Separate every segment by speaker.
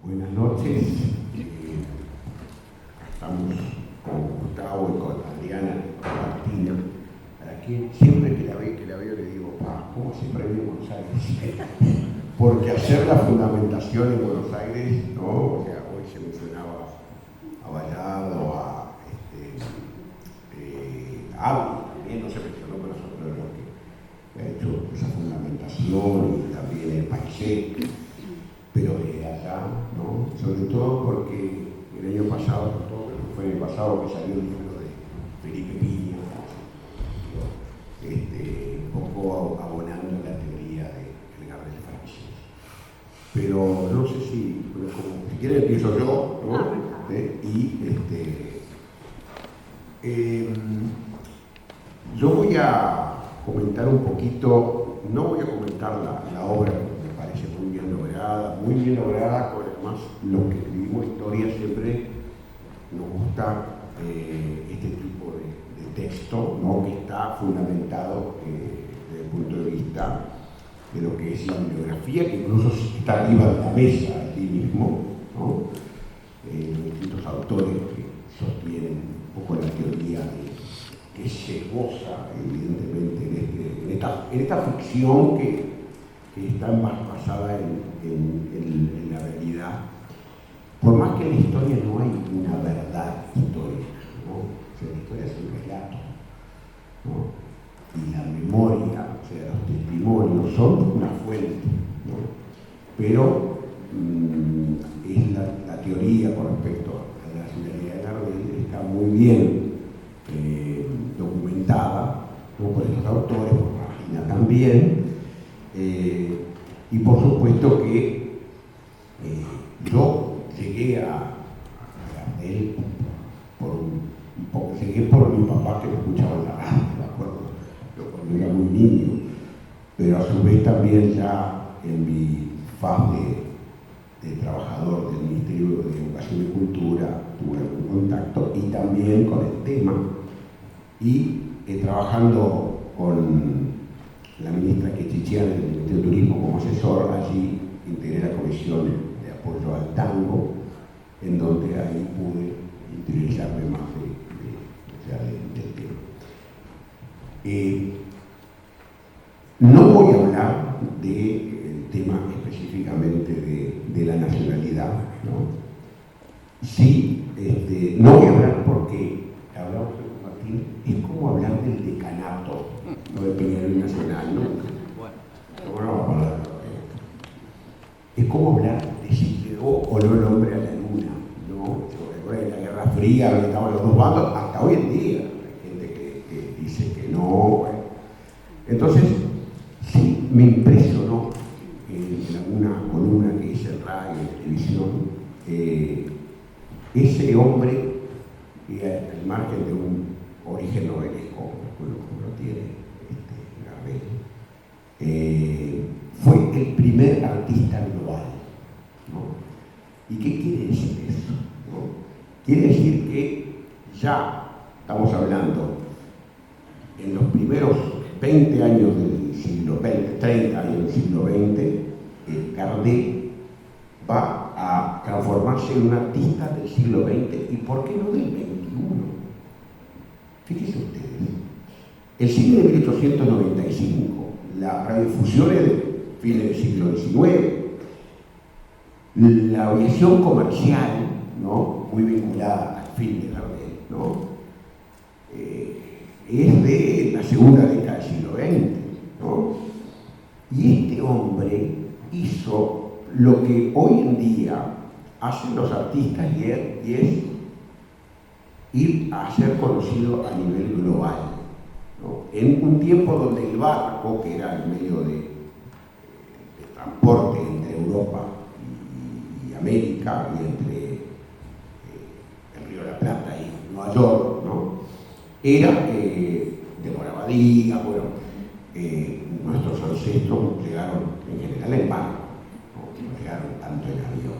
Speaker 1: Buenas noches. Estamos con Gustavo y con Adriana Martina, a quien siempre que la veo le digo, ¿cómo se premia en Buenos Aires? Porque hacer la fundamentación en Buenos Aires, ¿no? O sea, hoy se mencionaba a Vallardo, a Ávila, también no se mencionó, pero nosotros de los que ha hecho esa fundamentación, y también el Paisé, pero de allá, ¿no? Sobre todo porque el año pasado, fue el pasado que salió el libro de Felipe Piña, un poco abonando la teoría de Gabriel Francis. Pero no sé si quieren empiezo yo, ¿no? Yo voy a comentar un poquito, no voy a comentar la obra, que me parece muy bien lograda, con además los que escribimos historia siempre nos gusta este tipo de texto, ¿no? Que está fundamentado desde el punto de vista de lo que es la bibliografía, que incluso está arriba de la mesa allí mismo, ¿no? Los distintos autores que sostienen un poco la teoría que se goza evidentemente en esta ficción que está más basada en la realidad. Por más que en la historia no hay una verdad histórica, ¿no? O sea, la historia es un relato, ¿no? Y la memoria, o sea, los testimonios son una fuente, ¿no? Pero es la teoría con respecto a la nacionalidad de Gardel está muy bien documentada, ¿no? Por estos autores, por Martina también, y por supuesto que yo llegué a Gardel llegué por mi papá, que me escuchaba en la radio, me acuerdo, cuando era muy niño, pero a su vez también ya en mi faz de trabajador del Ministerio de Educación y Cultura tuve algún contacto, y también con el tema, y trabajando con la ministra Quechichian del Ministerio de Turismo como asesor, allí integré la comisión de apoyo al tango, en donde ahí pude interiorizarme más del tema. No voy a hablar del tema específicamente de la nacionalidad, ¿no? Sí, no voy a hablar porque hablamos con Martín, es como hablar del decanato, no de Peñarol Nacional, ¿no? Bueno, vamos a hablar. Es como hablar de si llegó o no el hombre a la luna, ¿no? En la Guerra Fría, donde estaban los dos bandos, hasta hoy en día hay gente que dice que no. Bueno. Entonces, sí me impresionó en alguna columna que hice en radio y televisión, ese hombre, al margen de un origen novelesco, como lo tiene Gardel, fue el primer artista global, ¿no? ¿Y qué quiere decir eso? ¿No? Quiere decir que ya estamos hablando en los primeros 20 años del siglo XX, 30 años del siglo XX, Gardel va a transformarse en un artista del siglo XX, y ¿por qué no del XXI? Fíjense ustedes, el cine de 1895, las radiodifusiones de fines del siglo XIX, la aviación comercial, ¿no? Muy vinculada al fin de Gardel, ¿no? Es de la segunda década del siglo XX, ¿no? Y este hombre hizo lo que hoy en día hacen los artistas, y es ir a ser conocido a nivel global, ¿no? En un tiempo donde el barco, que era el medio de transporte entre Europa y América, y entre el Río de la Plata y Nueva York, ¿no? Demoraba días. Bueno, nuestros ancestros llegaron en general en barco, no llegaron tanto en avión.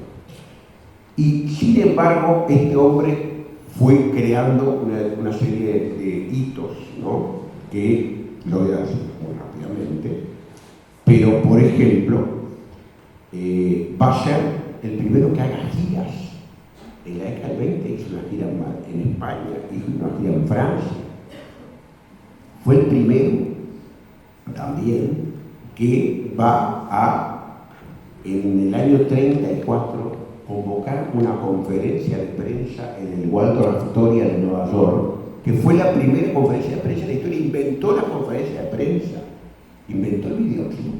Speaker 1: Y sin embargo, este hombre fue creando una serie de hitos, ¿no? Que lo voy a decir muy rápidamente, pero por ejemplo, va a ser el primero que haga giras. En la década del 20 hizo una gira en España, hizo una gira en Francia. Fue el primero también que va a, en el año 34, convocar una conferencia de prensa en el Waldorf Astoria de Nueva York, que fue la primera conferencia de prensa de la historia. Inventó la conferencia de prensa, inventó el videoclip,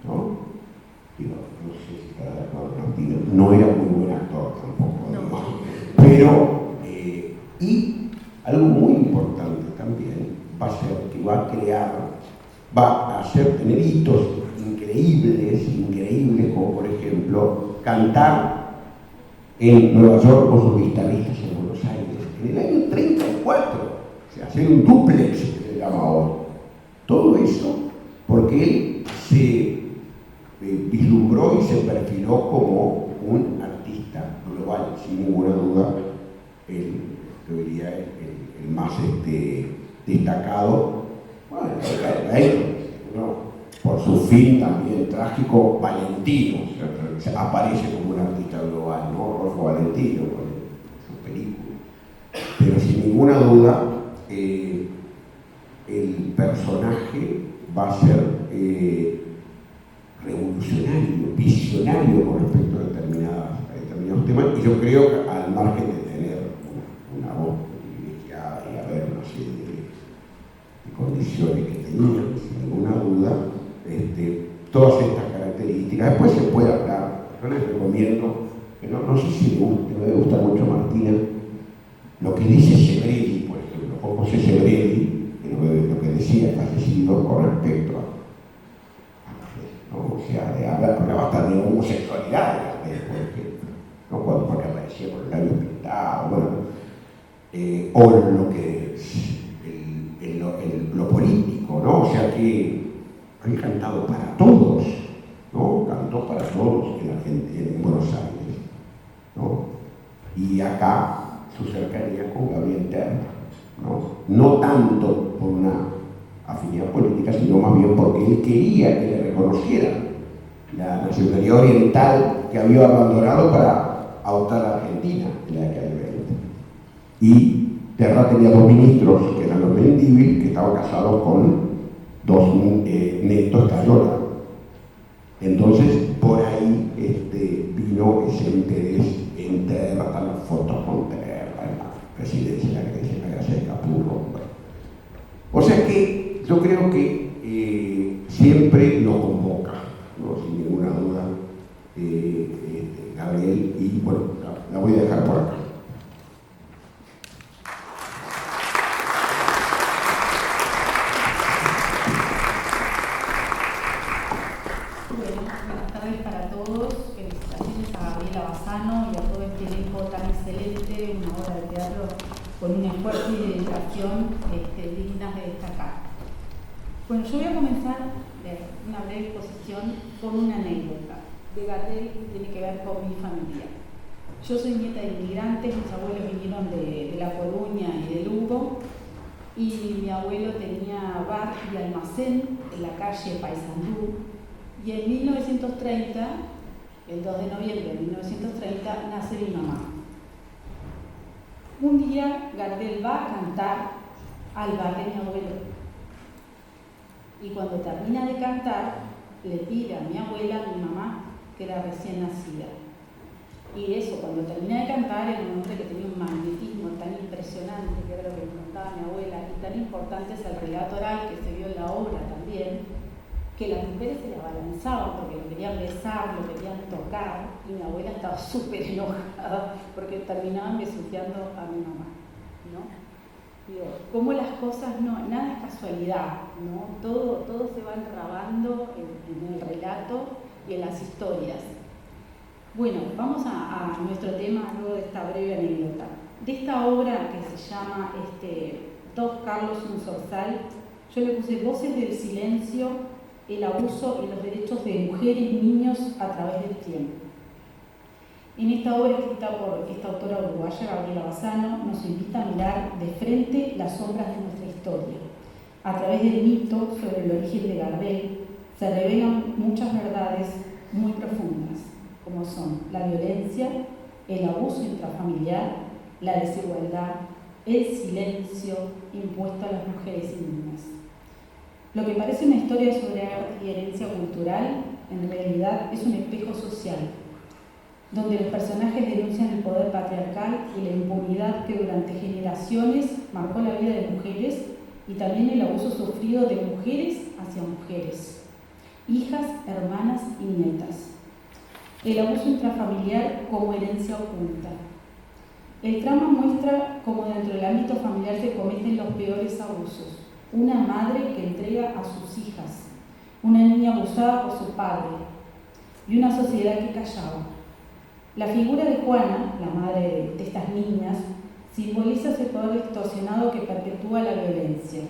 Speaker 1: ¿no? Digo, no sé si está de acuerdo contigo, no era muy buen actor tampoco, ¿no? Pero, y algo muy importante también va a ser que va a hacer tener hitos increíbles, como por ejemplo cantar en Nueva York con sus guitarristas en Buenos Aires en el año 34, o sea, hacer un dúplex que se llama ahora. Todo eso porque él se vislumbró y se perfiló como un artista global, sin ninguna duda, yo diría el más destacado, bueno, ¿no? Por su fin también trágico, Valentino, aparece como un artista global, ¿no? Rolfo Valentino, con sus películas. Pero sin ninguna duda, el personaje va a ser revolucionario, visionario con respecto a determinados temas, y yo creo que al margen de tener una voz privilegiada y haber una serie de condiciones que tenía, sin ninguna duda, todas estas características. Después se puede hablar, yo les recomiendo, que no sé si me gusta mucho Martina, lo que dice Sebrelli, por ejemplo, o José Sebrelli, lo que decía fallecido con respecto a ¿no? O sea, hablaba hasta de homosexualidad, por ejemplo, ¿no? Porque aparecía con los labios pintados, bueno, o lo que es lo político, ¿no? O sea que han cantado para todos, ¿no? Cantó para todos en Buenos Aires, ¿no? Y acá su cercanía con Gabriel Terra, no tanto por una afinidad política, sino más bien porque él quería que le reconocieran la nacionalidad oriental que había abandonado para adoptar a Argentina en la década del 20. Y Terra tenía dos ministros, que eran los Mendívil, que estaban casados con dos netos de Cayola. Entonces, por ahí vino ese interés en Terra, están las fotos con Terra, en la presidencia, en la Gracia de Capurro. O sea que yo creo que siempre lo convoca, ¿no? Sin ninguna duda, Gabriel, y bueno, la voy a dejar por acá.
Speaker 2: Buenas tardes para todos. Felicitaciones a Gabriela Bassano y a todo este elenco tan excelente, una obra de teatro con un esfuerzo y dedicación dignas de destacar. Bueno, yo voy a comenzar una breve exposición con una anécdota de Gardel que tiene que ver con mi familia. Yo soy nieta de inmigrantes, mis abuelos vinieron de La Coruña y de Lugo, y mi abuelo tenía bar y almacén en la calle Paysandú, y en 1930, el 2 de noviembre de 1930, nace mi mamá. Un día Gardel va a cantar al bar de mi abuelo, y cuando termina de cantar le pide a mi abuela, a mi mamá, que era recién nacida. Y eso, cuando termina de cantar, era un hombre que tenía un magnetismo tan impresionante, que era lo que me contaba mi abuela, y tan importante es el relato oral que se vio en la obra también, que las mujeres se le abalanzaban porque lo querían besar, lo querían tocar, y mi abuela estaba súper enojada porque terminaban besuqueando a mi mamá, ¿no? Digo, como las cosas, nada es casualidad, ¿no? Todo se va grabando en el relato y en las historias. Bueno, vamos a nuestro tema luego de esta breve anécdota. De esta obra que se llama Dos Carlos, un Zorzal, yo le puse Voces del silencio, el abuso y los derechos de mujeres y niños a través del tiempo. En esta obra, escrita por esta autora uruguaya, Gabriela Bassano, nos invita a mirar de frente las sombras de nuestra historia. A través del mito sobre el origen de Gardel, se revelan muchas verdades muy profundas, como como son la violencia, el abuso intrafamiliar, la desigualdad, el silencio impuesto a las mujeres y niñas. Lo que parece una historia sobre arte y herencia cultural, en realidad es un espejo social, donde los personajes denuncian el poder patriarcal y la impunidad que durante generaciones marcó la vida de mujeres y también el abuso sufrido de mujeres hacia mujeres, hijas, hermanas y nietas. El abuso intrafamiliar como herencia oculta. El trama muestra cómo dentro del ámbito familiar se cometen los peores abusos. Una madre que entrega a sus hijas, una niña abusada por su padre y una sociedad que callaba. La figura de Juana, la madre de estas niñas, simboliza ese poder extorsionado que perpetúa la violencia.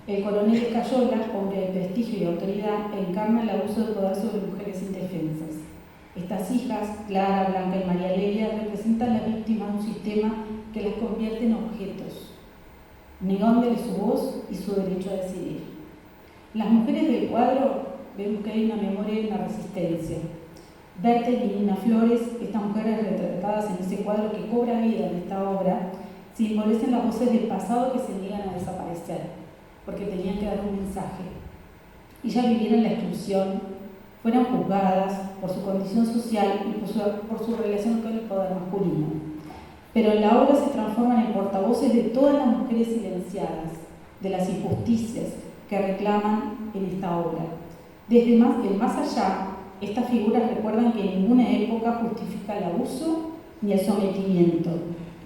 Speaker 2: El coronel Escayola, hombre de prestigio y autoridad, encarna el abuso de poder sobre mujeres indefensas. Estas hijas, Clara, Blanca y María Lelia, representan las víctimas de un sistema que las convierte en objetos, negándole su voz y su derecho a decidir. Las mujeres del cuadro vemos que hay una memoria y una resistencia. Berta y Nina Flores, estas mujeres retratadas en ese cuadro que cobra vida en esta obra, simbolizan las voces del pasado que se niegan a desaparecer, porque tenían que dar un mensaje. Ellas vivieron la exclusión, fueron juzgadas por su condición social y por su relación con el poder masculino. Pero en la obra se transforman en portavoces de todas las mujeres silenciadas, de las injusticias que reclaman en esta obra. Desde el más allá, estas figuras recuerdan que ninguna época justifica el abuso ni el sometimiento,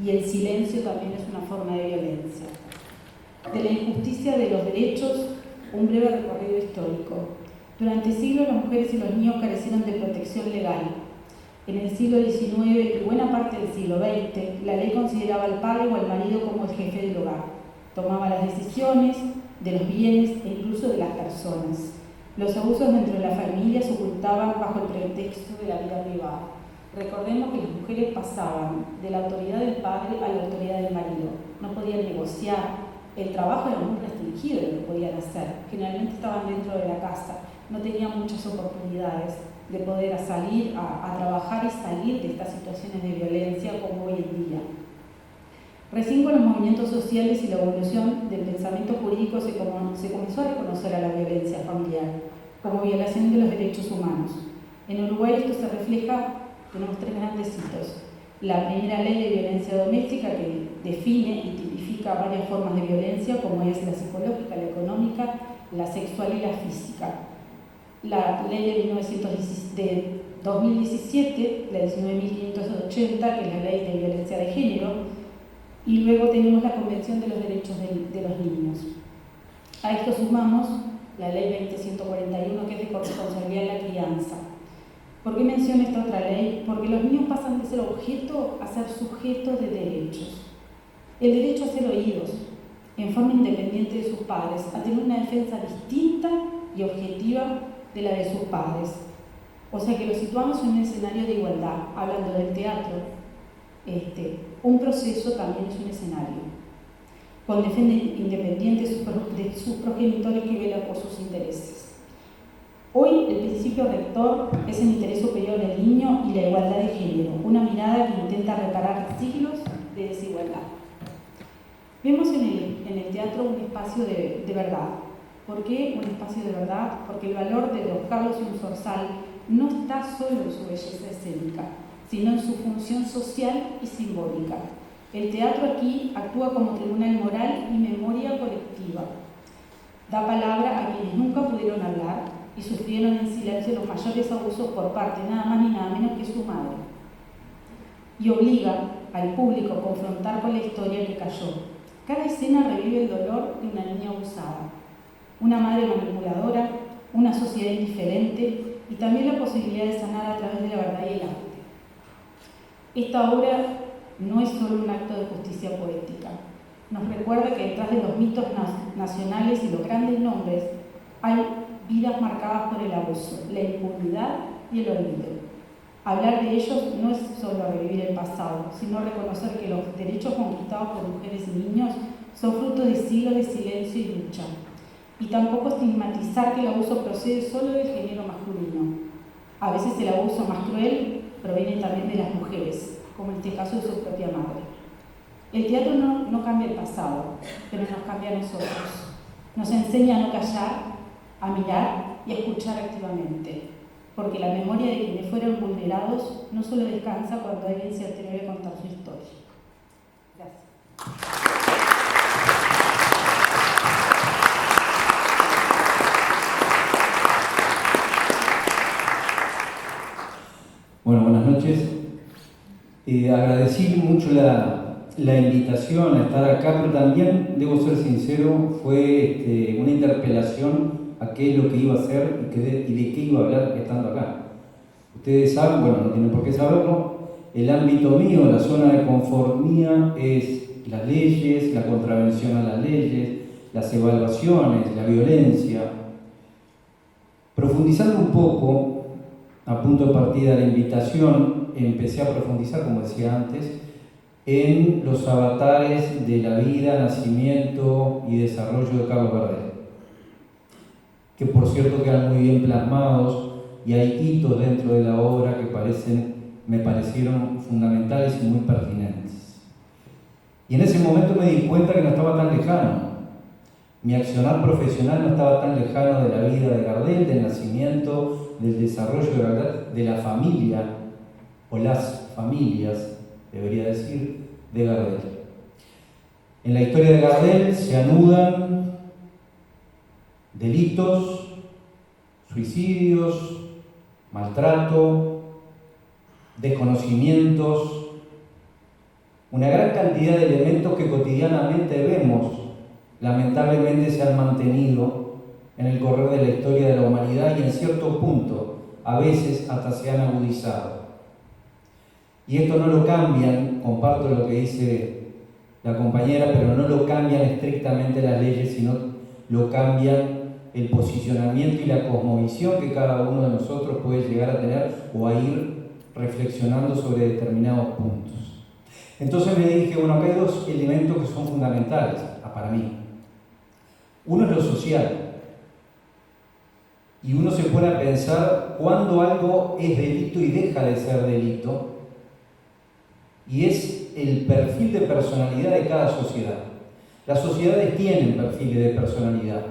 Speaker 2: y el silencio también es una forma de violencia. De la injusticia de los derechos, un breve recorrido histórico. Durante siglos las mujeres y los niños carecieron de protección legal. En el siglo XIX y buena parte del siglo XX, la ley consideraba al padre o al marido como el jefe del hogar. Tomaba las decisiones de los bienes e incluso de las personas. Los abusos dentro de la familia se ocultaban bajo el pretexto de la vida privada. Recordemos que las mujeres pasaban de la autoridad del padre a la autoridad del marido. No podían negociar, el trabajo era muy restringido lo que podían hacer. Generalmente estaban dentro de la casa, no tenían muchas oportunidades de poder salir a trabajar y salir de estas situaciones de violencia como hoy en día. Recién con los movimientos sociales y la evolución del pensamiento jurídico se comenzó a reconocer a la violencia familiar como violación de los derechos humanos. En Uruguay esto se refleja, tenemos 3 grandes hitos. La primera ley de violencia doméstica que define y tipifica varias formas de violencia como es la psicológica, la económica, la sexual y la física. La ley de 2017, la 19.580, que es la ley de violencia de género, y luego tenemos la Convención de los Derechos de los Niños. A esto sumamos la ley 20.141, que es de corresponsabilidad en la crianza. ¿Por qué menciono esta otra ley? Porque los niños pasan de ser objeto a ser sujetos de derechos. El derecho a ser oídos en forma independiente de sus padres, a tener una defensa distinta y objetiva de la de sus padres. O sea que lo situamos en un escenario de igualdad, hablando del teatro. Un proceso también es un escenario, con defensa independiente de sus progenitores que velan por sus intereses. Hoy el principio rector es el interés superior del niño y la igualdad de género, una mirada que intenta reparar siglos de desigualdad. Vemos en el teatro un espacio de verdad. ¿Por qué un espacio de verdad? Porque el valor de Don Carlos Insorzal no está solo en su belleza escénica, sino en su función social y simbólica. El teatro aquí actúa como tribunal moral y memoria colectiva. Da palabra a quienes nunca pudieron hablar y sufrieron en silencio los mayores abusos por parte nada más ni nada menos que su madre. Y obliga al público a confrontar con la historia que cayó. Cada escena revive el dolor de una niña abusada, una madre manipuladora, una sociedad indiferente y también la posibilidad de sanar a través de la verdad y el arte. Esta obra no es solo un acto de justicia poética. Nos recuerda que detrás de los mitos nacionales y los grandes nombres hay vidas marcadas por el abuso, la impunidad y el olvido. Hablar de ellos no es solo revivir el pasado, sino reconocer que los derechos conquistados por mujeres y niños son fruto de siglos de silencio y lucha. Y tampoco estigmatizar que el abuso procede solo del género masculino. A veces el abuso más cruel proviene también de las mujeres, como en este caso de su propia madre. El teatro no cambia el pasado, pero nos cambia a nosotros. Nos enseña a no callar, a mirar y a escuchar activamente, porque la memoria de quienes fueron vulnerados no solo descansa cuando alguien se atreve a contar su historia. Gracias.
Speaker 3: Bueno, buenas noches. Agradecí mucho la invitación a estar acá, pero también, debo ser sincero, fue una interpelación a qué es lo que iba a hacer y de qué iba a hablar estando acá. Ustedes saben, bueno, no tienen por qué saberlo, el ámbito mío, la zona de confort mía, es las leyes, la contravención a las leyes, las evaluaciones, la violencia. Profundizando un poco, a punto de partida de la invitación, empecé a profundizar, como decía antes, en los avatares de la vida, nacimiento y desarrollo de Carlos Gardel, que por cierto quedan muy bien plasmados y hay hitos dentro de la obra que me parecieron fundamentales y muy pertinentes. Y en ese momento me di cuenta que no estaba tan lejano. Mi accionar profesional no estaba tan lejano de la vida de Gardel, del nacimiento, del desarrollo de Gardel, de la familia, o las familias, debería decir, de Gardel. En la historia de Gardel se anudan delitos, suicidios, maltrato, desconocimientos, una gran cantidad de elementos que cotidianamente vemos, lamentablemente se han mantenido en el correr de la historia de la humanidad y en cierto punto, a veces hasta se han agudizado. Y esto no lo cambian, comparto lo que dice la compañera, pero no lo cambian estrictamente las leyes, sino lo cambian el posicionamiento y la cosmovisión que cada uno de nosotros puede llegar a tener o a ir reflexionando sobre determinados puntos. Entonces me dije, bueno, acá hay dos elementos que son fundamentales para mí. Uno es lo social. Y uno se pone a pensar cuándo algo es delito y deja de ser delito. Y es el perfil de personalidad de cada sociedad. Las sociedades tienen perfiles de personalidad.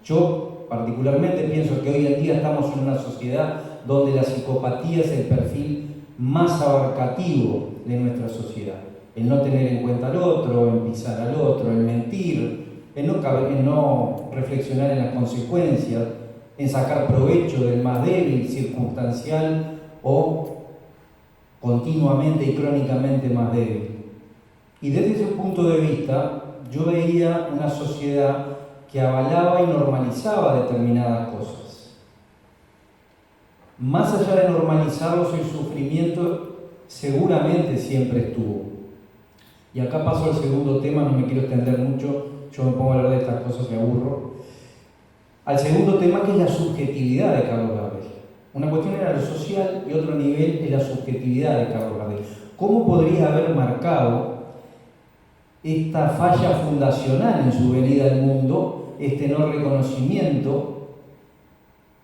Speaker 3: Yo particularmente pienso que hoy en día estamos en una sociedad donde la psicopatía es el perfil más abarcativo de nuestra sociedad. El no tener en cuenta al otro, el pisar al otro, el mentir, el no reflexionar en las consecuencias, en sacar provecho del más débil, circunstancial o continuamente y crónicamente más débil. Y desde ese punto de vista, yo veía una sociedad que avalaba y normalizaba determinadas cosas. Más allá de normalizarlos, el sufrimiento seguramente siempre estuvo. Y acá paso al segundo tema, no me quiero extender mucho, yo me pongo a hablar de estas cosas y aburro. Al segundo tema, que es la subjetividad de Carlos Gardel. Una cuestión era lo social y otro nivel es la subjetividad de Carlos Gardel. ¿Cómo podría haber marcado esta falla fundacional en su venida al mundo, este no reconocimiento,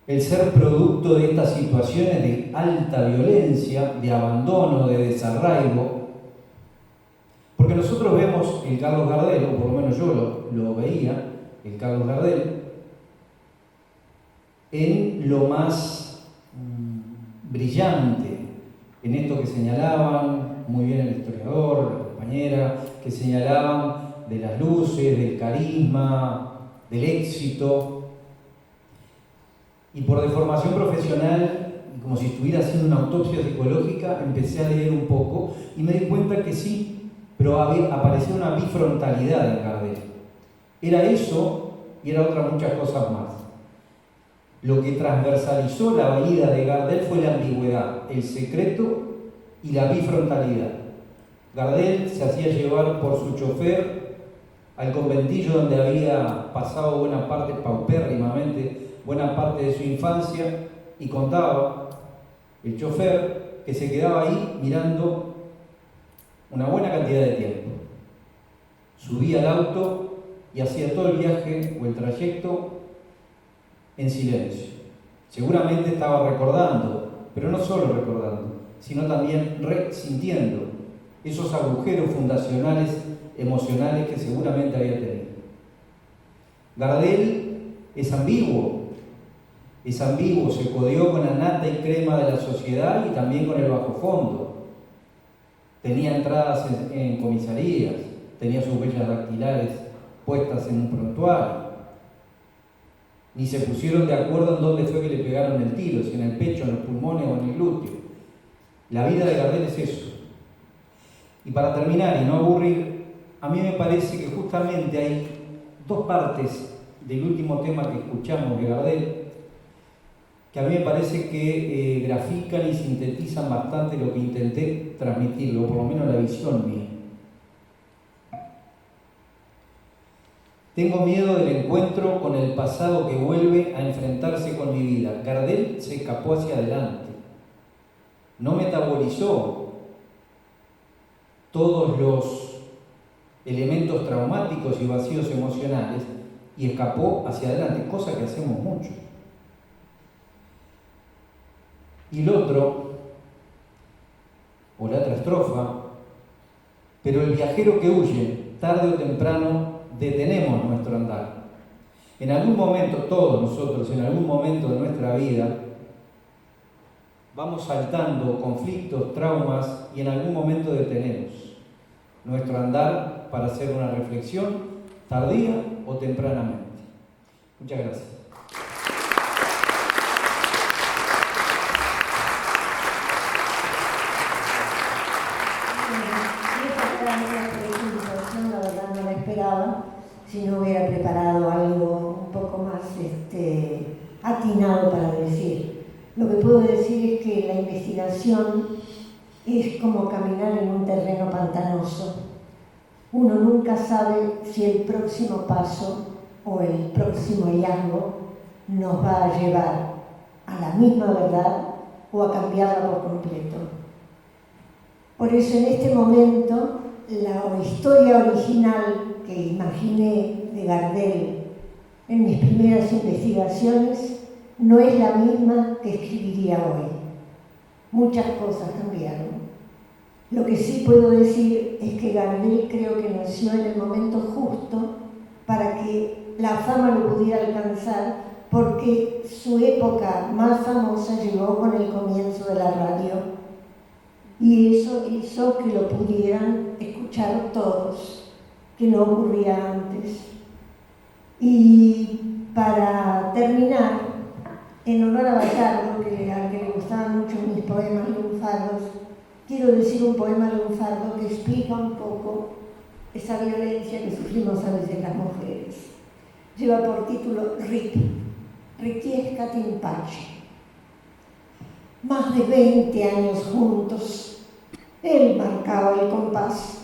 Speaker 3: el ser producto de estas situaciones de alta violencia, de abandono, de desarraigo? Porque nosotros vemos el Carlos Gardel, o por lo menos yo lo veía, el Carlos Gardel, en lo más brillante, en esto que señalaban muy bien el historiador, la compañera, que señalaban de las luces, del carisma, del éxito. Y por deformación profesional, como si estuviera haciendo una autopsia psicológica, empecé a leer un poco y me di cuenta que sí, pero aparecía una bifrontalidad en Gardel. Era eso y era otras muchas cosas más. Lo que transversalizó la vida de Gardel fue la ambigüedad, el secreto y la bifrontalidad. Gardel se hacía llevar por su chofer al conventillo donde había pasado paupérrimamente, buena parte de su infancia, y contaba el chofer que se quedaba ahí mirando una buena cantidad de tiempo. Subía al auto y hacía todo el viaje o el trayecto en silencio. Seguramente estaba recordando, pero no solo recordando, sino también resintiendo esos agujeros fundacionales emocionales que seguramente había tenido. Gardel es ambiguo, se codió con la nata y crema de la sociedad y también con el bajo fondo. Tenía entradas en comisarías, tenía sus huellas dactilares puestas en un prontuario. Ni se pusieron de acuerdo en dónde fue que le pegaron el tiro, si en el pecho, en los pulmones o en el glúteo. La vida de Gardel es eso. Y para terminar y no aburrir, a mí me parece que justamente hay dos partes del último tema que escuchamos de Gardel que a mí me parece que grafican y sintetizan bastante lo que intenté transmitirlo, o por lo menos la visión mía. Tengo miedo del encuentro con el pasado que vuelve a enfrentarse con mi vida. Gardel se escapó hacia adelante. No metabolizó todos los elementos traumáticos y vacíos emocionales y escapó hacia adelante, cosa que hacemos mucho. Y el otro, o la otra estrofa, pero el viajero que huye, tarde o temprano, detenemos nuestro andar. En algún momento, todos nosotros, en algún momento de nuestra vida, vamos saltando conflictos, traumas, y en algún momento detenemos nuestro andar para hacer una reflexión tardía o tempranamente. Muchas gracias.
Speaker 4: La verdad no la esperaba, si no hubiera preparado algo un poco más atinado para decir. Lo que puedo decir es que la investigación es como caminar en un terreno pantanoso. Uno nunca sabe si el próximo paso o el próximo hallazgo nos va a llevar a la misma verdad o a cambiarla por completo. Por eso en este momento la historia original que imaginé de Gardel en mis primeras investigaciones no es la misma que escribiría hoy. Muchas cosas cambiaron. Lo que sí puedo decir es que Gardel creo que nació en el momento justo para que la fama lo pudiera alcanzar, porque su época más famosa llegó con el comienzo de la radio. Y eso hizo que lo pudieran escuchar todos, que no ocurría antes. Y para terminar, en honor a Bayardo, al que le gustaban mucho mis poemas lunfardos, quiero decir un poema lunfardo que explica un poco esa violencia que sufrimos a veces las mujeres. Lleva por título RIP, Riquiescat in pace. Más de 20 años juntos, él marcaba el compás.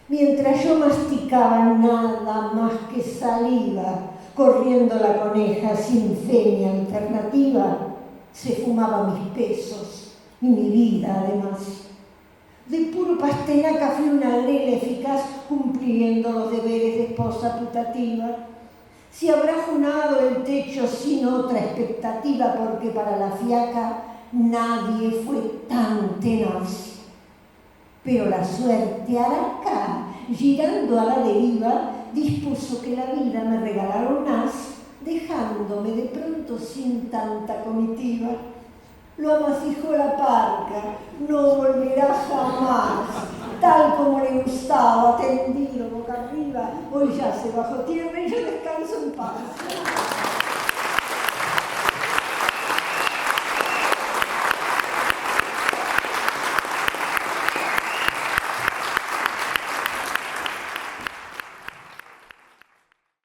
Speaker 4: Mientras yo masticaba nada más que saliva, corriendo la coneja sin fe ni alternativa, se fumaba mis pesos y mi vida además. De puro pastelaca fui una grela eficaz cumpliendo los deberes de esposa putativa. Si habrá junado el techo sin otra expectativa, porque para la fiaca nadie fue tan tenaz. Pero la suerte aracá, girando a la deriva, dispuso que la vida me regalara un as, dejándome de pronto sin tanta comitiva. Lo amacijó la parca, no volverá jamás, tal como le gustaba, tendido boca arriba, hoy yace bajo tierra y yo descanso en paz.